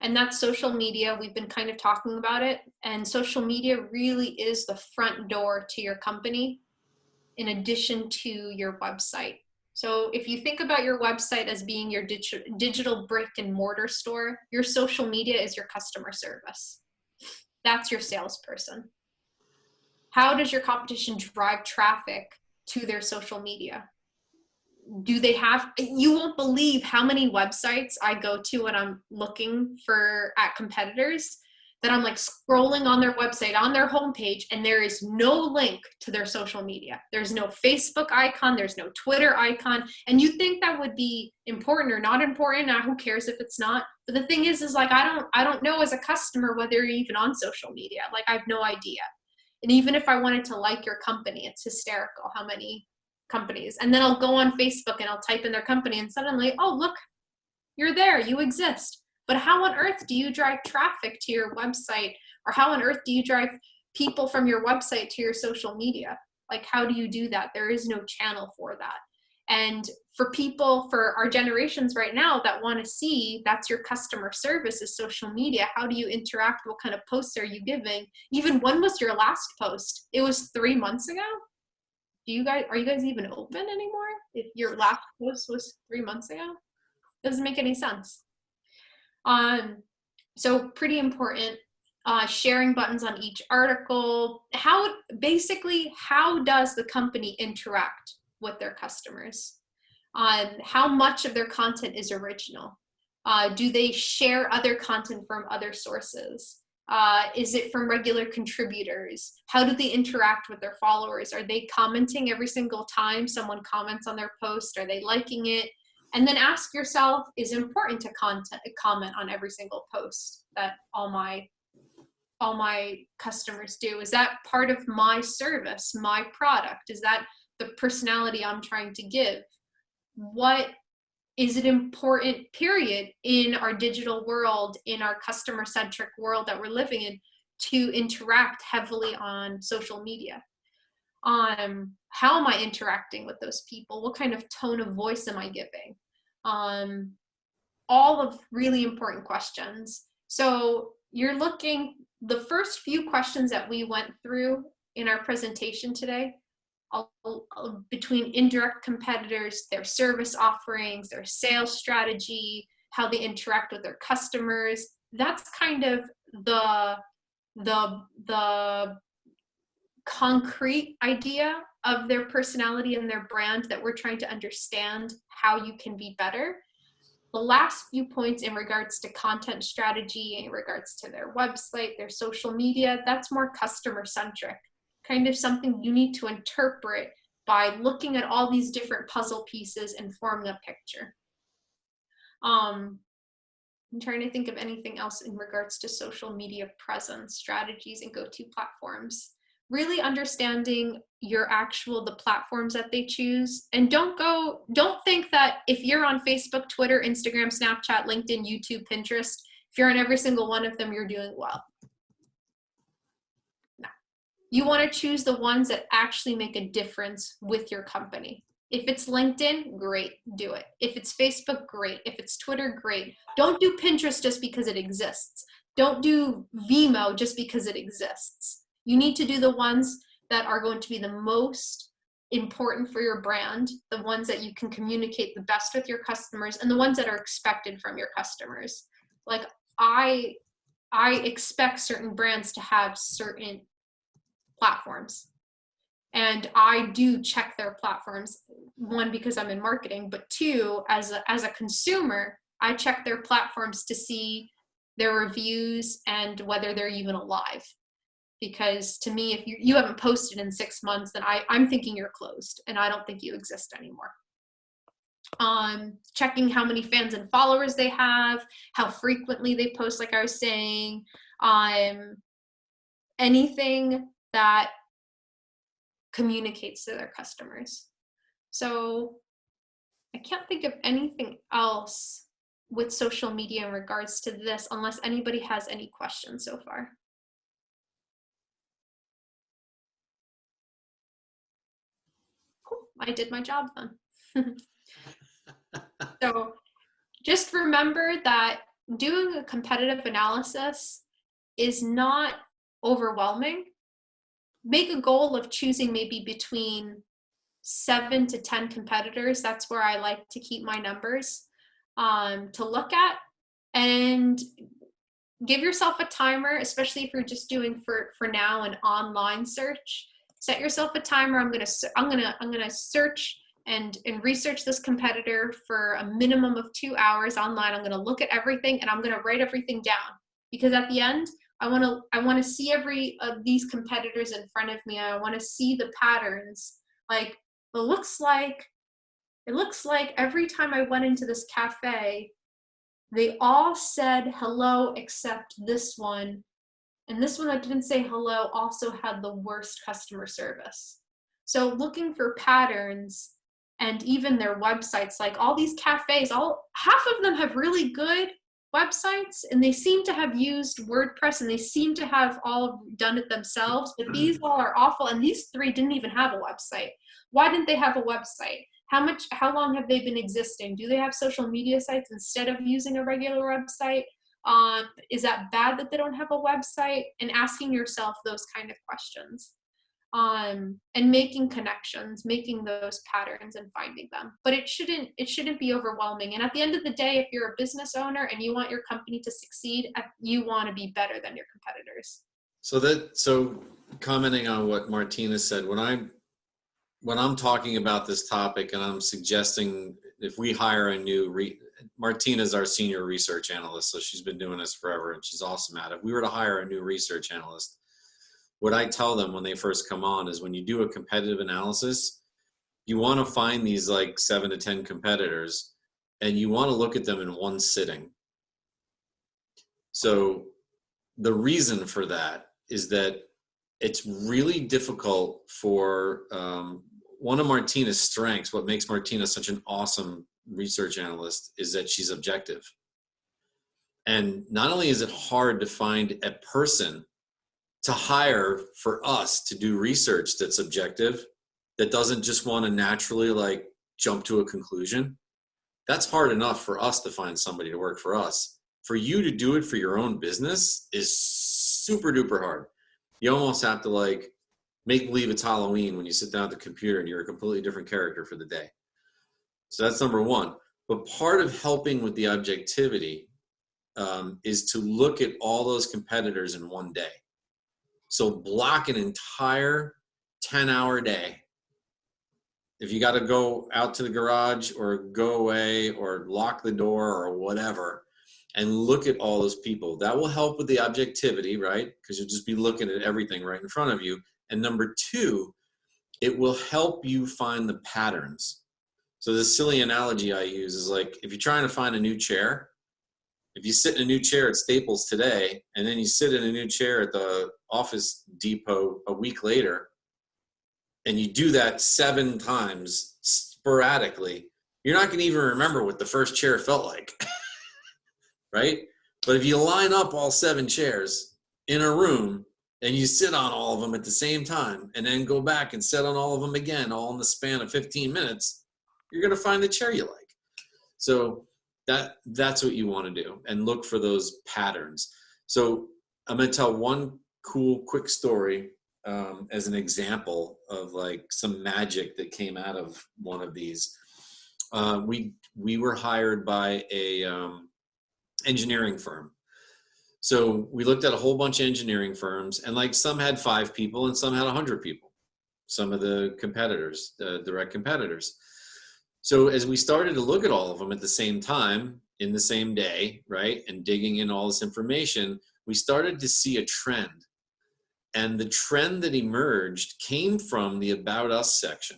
and that's social media. We've been kind of talking about it, and social media really is the front door to your company in addition to your website. So if you think about your website as being your digital brick and mortar store, your social media is your customer service. That's your salesperson. How does your competition drive traffic to their social media? Do they have, you won't believe how many websites I go to when I'm looking at competitors, that I'm like scrolling on their website, on their homepage, and there is no link to their social media. There's no Facebook icon, there's no Twitter icon. And you think that would be important or not important. Now, who cares if it's not? But the thing is like, I don't know as a customer whether you're even on social media. Like, I have no idea. And even if I wanted to like your company, it's hysterical how many companies. And then I'll go on Facebook and I'll type in their company and suddenly, oh, look, you're there, you exist. But how on earth do you drive traffic to your website? Or how on earth do you drive people from your website to your social media? Like, how do you do that? There is no channel for that. And for people, for our generations right now that want to see that's your customer service is social media, how do you interact? What kind of posts are you giving? Even when was your last post? It was 3 months ago. Are you guys even open anymore? If your last post was 3 months ago? Doesn't make any sense. So pretty important. Sharing buttons on each article. How does the company interact with their customers? How much of their content is original? Do they share other content from other sources? Is it from regular contributors? How do they interact with their followers? Are they commenting every single time someone comments on their post? Are they liking it? And then ask yourself, is it important to comment on every single post that all my customers do? Is that part of my service, my product? Is that the personality I'm trying to give? What is it important, period, in our digital world, in our customer-centric world that we're living in, to interact heavily on social media? How am I interacting with those people? What kind of tone of voice am I giving? All of really important questions. So you're looking, the first few questions that we went through in our presentation today, between indirect competitors, their service offerings, their sales strategy, how they interact with their customers, that's kind of the concrete idea of their personality and their brand that we're trying to understand how you can be better. The last few points in regards to content strategy, in regards to their website, their social media, that's more customer centric, kind of something you need to interpret by looking at all these different puzzle pieces and forming a picture. I'm trying to think of anything else in regards to social media presence, strategies, and go-to platforms. Really understanding the platforms that they choose. And don't think that if you're on Facebook, Twitter, Instagram, Snapchat, LinkedIn, YouTube, Pinterest, if you're on every single one of them, you're doing well. No. You want to choose the ones that actually make a difference with your company. If it's LinkedIn, great, do it. If it's Facebook, great. If it's Twitter, great. Don't do Pinterest just because it exists. Don't do Vimeo just because it exists. You need to do the ones that are going to be the most important for your brand, the ones that you can communicate the best with your customers, and the ones that are expected from your customers. Like I expect certain brands to have certain platforms. And I do check their platforms, one, because I'm in marketing, but two, as a consumer, I check their platforms to see their reviews and whether they're even alive. Because to me, if you haven't posted in 6 months, then I'm thinking you're closed and I don't think you exist anymore. Checking how many fans and followers they have, how frequently they post, like I was saying, anything that communicates to their customers. So I can't think of anything else with social media in regards to this, unless anybody has any questions so far. Cool, I did my job then. So just remember that doing a competitive analysis is not overwhelming. Make a goal of choosing maybe between 7 to 10 competitors. That's where I like to keep my numbers to look at, and give yourself a timer, especially if you're just doing for now an online search. Set yourself a timer. I'm gonna search and research this competitor for a minimum of 2 hours online. I'm gonna look at everything and I'm gonna write everything down, because at the end, I want to see every of these competitors in front of me. I want to see the patterns. Like it looks like every time I went into this cafe, they all said hello except this one. And this one that didn't say hello also had the worst customer service. So looking for patterns, and even their websites, like all these cafes, half of them have really good websites, and they seem to have used WordPress, and they seem to have all done it themselves, but these all are awful, and these three didn't even have a website. Why didn't they have a website? How long have they been existing? Do they have social media sites instead of using a regular website? Is that bad that they don't have a website? And asking yourself those kind of questions, and making connections, making those patterns and finding them. But it shouldn't be overwhelming. And at the end of the day, if you're a business owner and you want your company to succeed, you want to be better than your competitors. So commenting on what Martina said, when I'm talking about this topic and I'm suggesting if we hire a new Martina's our senior research analyst, so she's been doing this forever and she's awesome at it. If we were to hire a new research analyst, what I tell them when they first come on is when you do a competitive analysis, you want to find these like 7 to 10 competitors and you want to look at them in one sitting. So the reason for that is that it's really difficult for one of Martina's strengths. What makes Martina such an awesome research analyst is that she's objective. And not only is it hard to find a person to hire for us to do research that's objective, that doesn't just want to naturally like jump to a conclusion. That's hard enough for us to find somebody to work for us. For you to do it for your own business is super duper hard. You almost have to like make believe it's Halloween when you sit down at the computer and you're a completely different character for the day. So that's number one. But part of helping with the objectivity is to look at all those competitors in one day. So block an entire 10-hour day. If you got to go out to the garage or go away or lock the door or whatever, and look at all those people, that will help with the objectivity, right? Because you'll just be looking at everything right in front of you. And number two, it will help you find the patterns. So the silly analogy I use is like, if you're trying to find a new chair, if you sit in a new chair at Staples today, and then you sit in a new chair at the Office Depot a week later, and you do that 7 times sporadically, you're not going to even remember what the first chair felt like, right? But if you line up all 7 chairs in a room and you sit on all of them at the same time and then go back and sit on all of them again, all in the span of 15 minutes, you're going to find the chair you like. So that's what you want to do, and look for those patterns. So I'm going to tell one cool, quick story as an example of like some magic that came out of one of these. We were hired by a engineering firm. So we looked at a whole bunch of engineering firms, and like some had 5 people and some had 100 people. Some of the competitors, the direct competitors. So as we started to look at all of them at the same time, in the same day, right, and digging in all this information, we started to see a trend. And the trend that emerged came from the About Us section.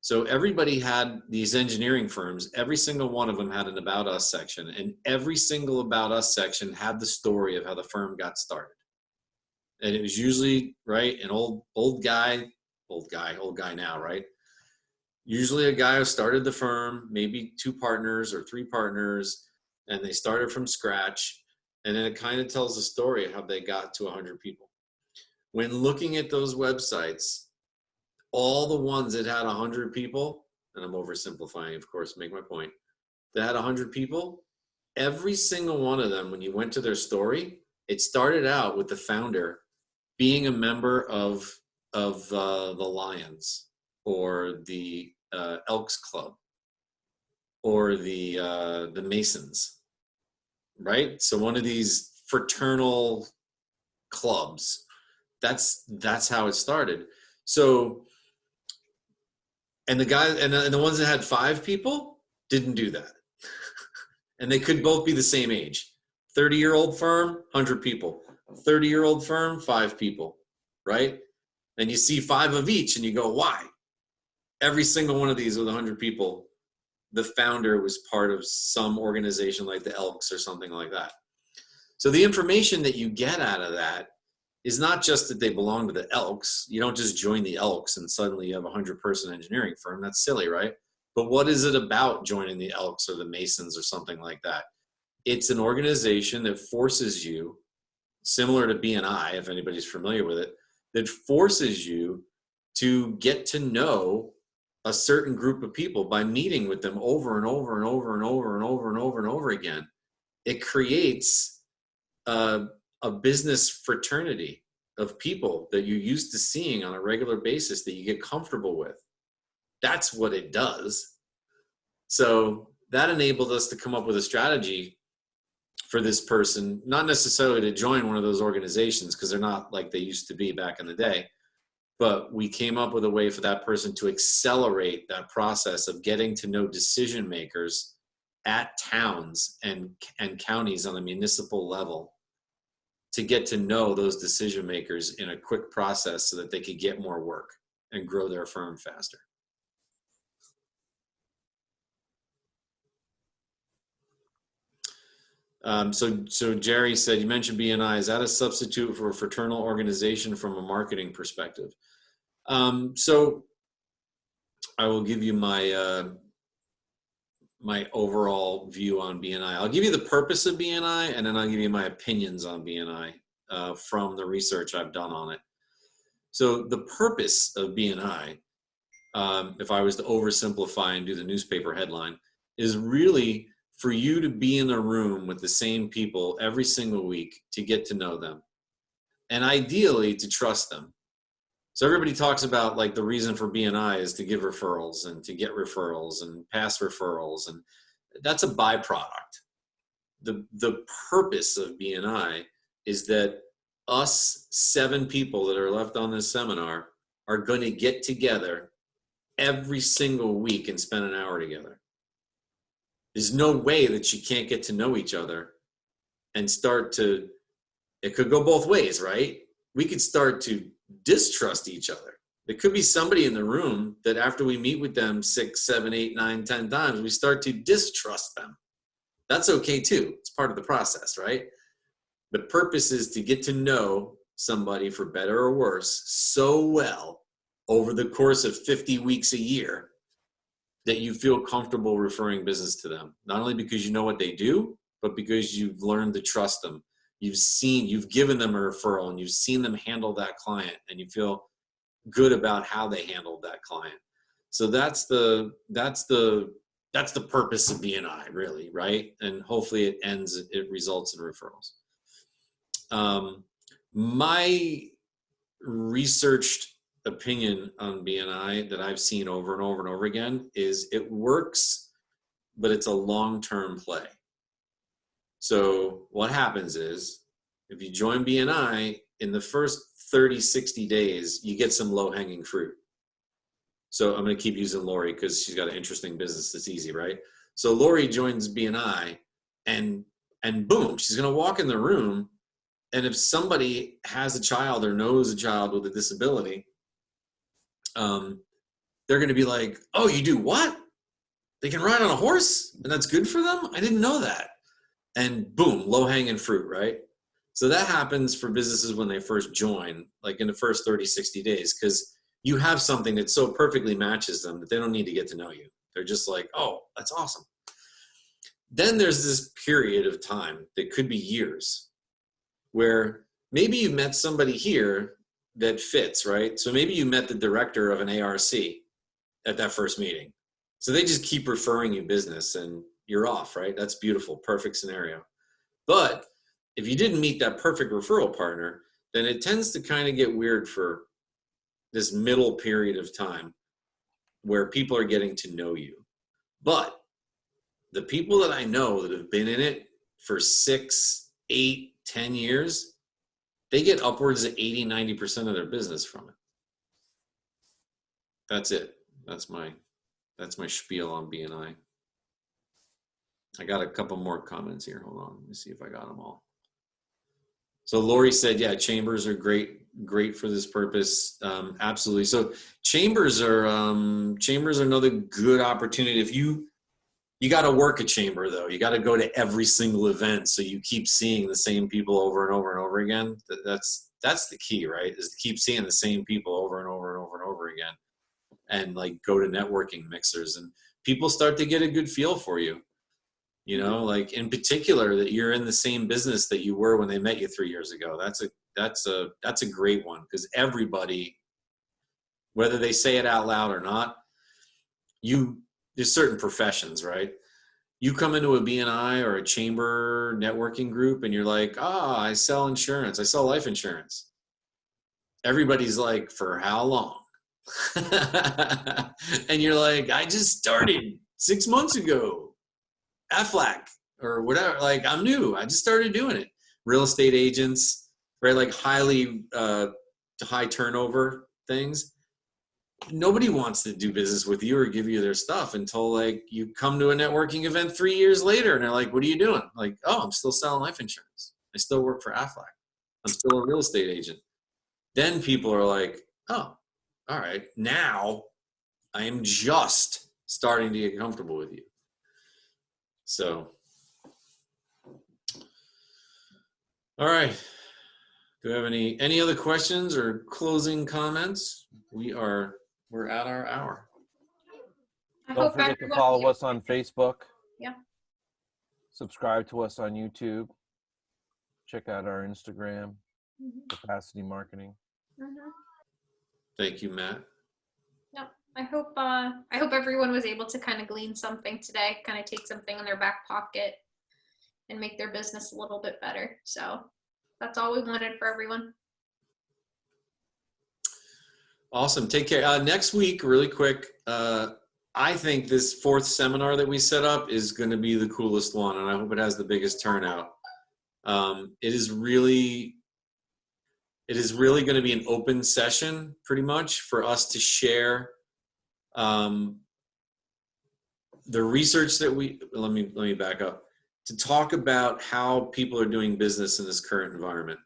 So everybody had these engineering firms, every single one of them had an About Us section, and every single About Us section had the story of how the firm got started. And it was usually, right, an old guy now, right? Usually a guy who started the firm, maybe 2 partners or 3 partners, and they started from scratch. And then it kind of tells the story of how they got to 100 people. When looking at those websites, all the ones that had 100 people, and I'm oversimplifying, of course, to make my point, that had 100 people, every single one of them, when you went to their story, it started out with the founder being a member of the Lions, or the Elks Club, or the Masons, right? So one of these fraternal clubs. That's how it started. So, and the guys and the ones that had 5 people didn't do that, and they could both be the same age. 30-year-old firm, 100 people. 30-year-old firm, 5 people, right? And you see 5 of each, and you go, why? Every single one of these with 100 people, the founder was part of some organization like the Elks or something like that. So the information that you get out of that is not just that they belong to the Elks. You don't just join the Elks and suddenly you have a 100-person engineering firm. That's silly, right? But what is it about joining the Elks or the Masons or something like that? It's an organization that forces you, similar to BNI, if anybody's familiar with it, that forces you to get to know a certain group of people by meeting with them over and over and over and over and over and over and over again. It creates a business fraternity of people that you're used to seeing on a regular basis that you get comfortable with. That's what it does. So that enabled us to come up with a strategy for this person, not necessarily to join one of those organizations because they're not like they used to be back in the day, but we came up with a way for that person to accelerate that process of getting to know decision makers at towns and counties on a municipal level, to get to know those decision makers in a quick process so that they could get more work and grow their firm faster. So Jerry said, you mentioned BNI. Is that a substitute for a fraternal organization from a marketing perspective? So I will give you my my overall view on BNI. I'll give you the purpose of BNI, and then I'll give you my opinions on BNI from the research I've done on it. So the purpose of BNI, if I was to oversimplify and do the newspaper headline, is really for you to be in a room with the same people every single week to get to know them, and ideally to trust them. So everybody talks about like the reason for BNI is to give referrals and to get referrals and pass referrals, and that's a byproduct. The purpose of BNI is that us 7 people that are left on this seminar are going to get together every single week and spend an hour together. There's no way that you can't get to know each other and start to, it could go both ways, right? We could start to distrust each other. There could be somebody in the room that after we meet with them 6, 7, 8, 9, 10 times, we start to distrust them. That's okay too. It's part of the process, right? The purpose is to get to know somebody, for better or worse, so well over the course of 50 weeks a year that you feel comfortable referring business to them. Not only because you know what they do, but because you've learned to trust them. You've given them a referral and you've seen them handle that client and you feel good about how they handled that client. So that's the purpose of BNI, really, right? And hopefully it results in referrals. My researched opinion on BNI that I've seen over and over and over again is it works, but it's a long-term play. So what happens is if you join BNI, in the first 30, 60 days, you get some low-hanging fruit. So I'm going to keep using Lori because she's got an interesting business that's easy, right? So Lori joins BNI and boom, she's going to walk in the room, and if somebody has a child or knows a child with a disability, they're going to be like, oh, you do what? They can ride on a horse and that's good for them? I didn't know that. And boom, low-hanging fruit, right? So that happens for businesses when they first join, like in the first 30, 60 days, because you have something that so perfectly matches them that they don't need to get to know you. They're just like, oh, that's awesome. Then there's this period of time that could be years where maybe you met somebody here that fits, right? So maybe you met the director of an ARC at that first meeting. So they just keep referring you business and you're off, right? That's beautiful, perfect scenario. But if you didn't meet that perfect referral partner, then it tends to kind of get weird for this middle period of time where people are getting to know you. But the people that I know that have been in it for 6, 8, 10 years, they get upwards of 80, 90% of their business from it. That's it. That's my spiel on BNI. I got a couple more comments here. Hold on. Let me see if I got them all. So Lori said, yeah, chambers are great for this purpose. Absolutely. So chambers are another good opportunity. If you You got to work a chamber though. You got to go to every single event, so you keep seeing the same people over and over and over again. That's the key, right? Is to keep seeing the same people over and over and over and over again, and like go to networking mixers, and people start to get a good feel for you. You know, like in particular that you're in the same business that you were when they met you 3 years ago. That's a great one, because everybody, whether they say it out loud or not, there's certain professions, right? You come into a BNI or a chamber networking group and you're like, I sell insurance. I sell life insurance. Everybody's like, for how long? And you're like, I just started 6 months ago. Aflac or whatever. Like, I'm new. I just started doing it. Real estate agents, right? Like high turnover things. Nobody wants to do business with you or give you their stuff until like you come to a networking event 3 years later and they're like, what are you doing? Like, I'm still selling life insurance. I still work for Aflac. I'm still a real estate agent. Then people are like, all right, now I am just starting to get comfortable with you. So, all right. Do we have any other questions or closing comments? We're at our hour. Don't forget to follow us on Facebook. Yeah. Subscribe to us on YouTube. Check out our Instagram, Capacity Marketing. Thank you, Matt. Yep. I hope everyone was able to kind of glean something today, kind of take something in their back pocket and make their business a little bit better. So that's all we wanted for everyone. Awesome. Take care. Next week, really quick, I think this 4th seminar that we set up is going to be the coolest one, and I hope it has the biggest turnout. It is really going to be an open session, pretty much, for us to share the research that let me back up, to talk about how people are doing business in this current environment.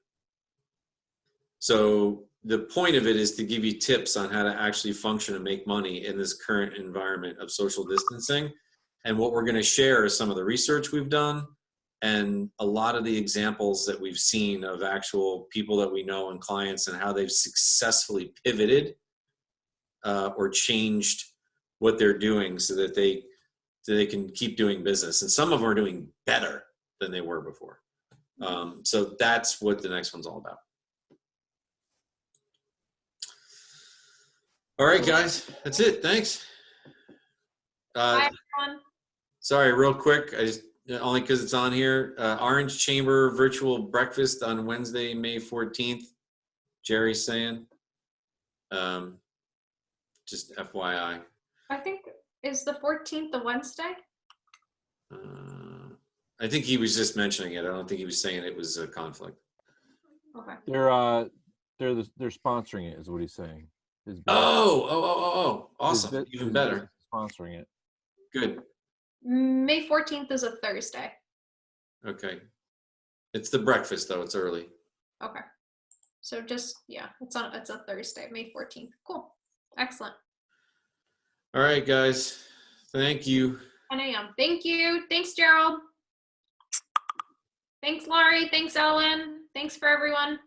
So the point of it is to give you tips on how to actually function and make money in this current environment of social distancing. And what we're going to share is some of the research we've done and a lot of the examples that we've seen of actual people that we know and clients and how they've successfully pivoted or changed what they're doing so that they can keep doing business. And some of them are doing better than they were before. So that's what the next one's all about. All right, guys, that's it. Thanks. Bye, everyone. Sorry, real quick, only because it's on here. Orange Chamber virtual breakfast on Wednesday, May 14th. Jerry's saying. Just FYI. I think, is the 14th a Wednesday? I think he was just mentioning it. I don't think he was saying it was a conflict. Okay. They're sponsoring it, is what he's saying. Awesome. Even better. Sponsoring it. Good. May 14th is a Thursday. Okay. It's the breakfast though. It's early. Okay. So just, it's a Thursday, May 14th. Cool. Excellent. All right, guys. Thank you. 10 a.m. Thank you. Thanks, Gerald. Thanks, Laurie. Thanks, Ellen. Thanks for everyone.